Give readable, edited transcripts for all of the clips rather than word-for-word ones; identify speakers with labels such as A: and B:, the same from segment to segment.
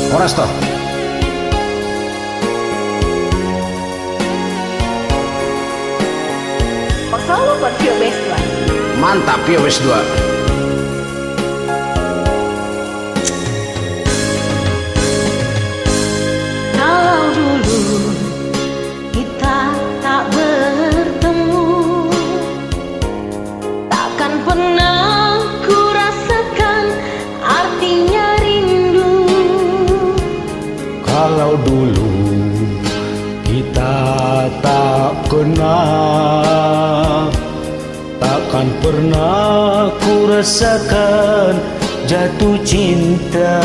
A: Horas toh.
B: Solo buat Vio Best 2.
A: Mantap Vio Best 2.
B: Kalau dulu kita tak bertemu, takkan pernah ku rasakan artinya rindu.
A: Kalau dulu kita tak kenal, takkan pernah ku rasakan jatuh cinta.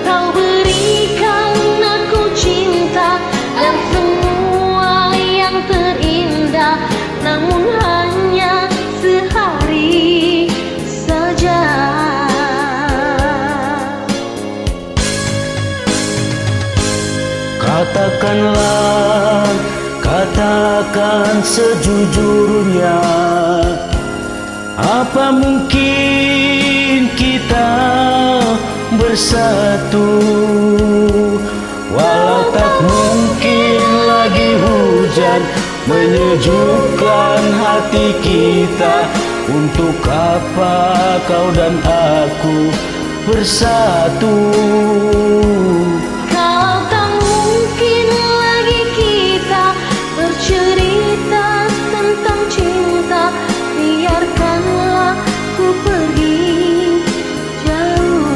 B: Kau berikan aku cinta dan semua yang terindah, namun hanya sehari saja.
A: Katakanlah, katakan sejujurnya, apa mungkin kita bersatu? Walau tak mungkin lagi hujan menyejukkan hati kita, untuk apa kau dan aku bersatu?
B: Kalau tak mungkin lagi kita bercerita tentang cinta, biarkanlah ku pergi jauh.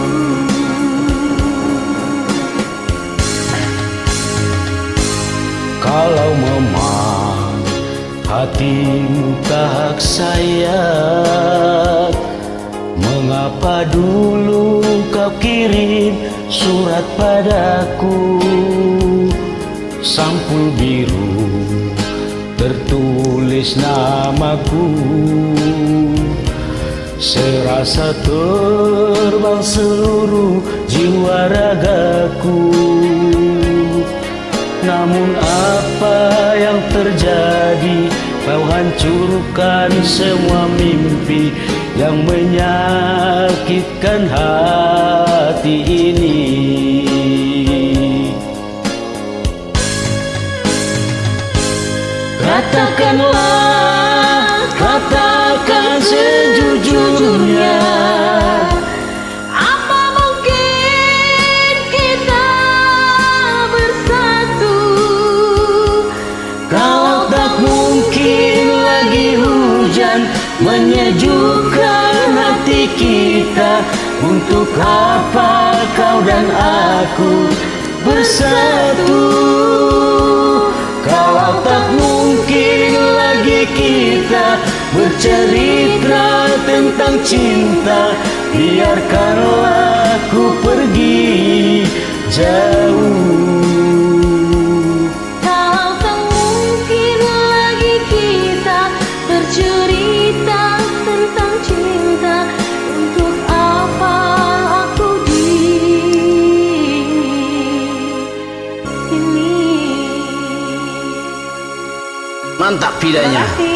A: Kalau memang hatimu tak sayang, mengapa dulu kau kirim surat padaku? Sampul biru tertulis namaku, serasa terbang seluruh jiwa ragaku. Namun apa yang terjadi? Kau hancurkan semua mimpi yang menyakitkan hati ini. Katakanlah, katakan sejujurnya,
B: apa mungkin kita bersatu?
A: kalau tak mungkin lagi hujan menyejukkan hati kita, untuk apa kau dan aku bersatu? Kalau tak mungkin lagi kita bercerita tentang cinta, biarkanlah ku pergi jauh.
B: Kalau tak mungkin lagi kita bercerita tentang cinta, untuk apa aku di sini?
A: Mantap pidanya.
B: Terima kasih.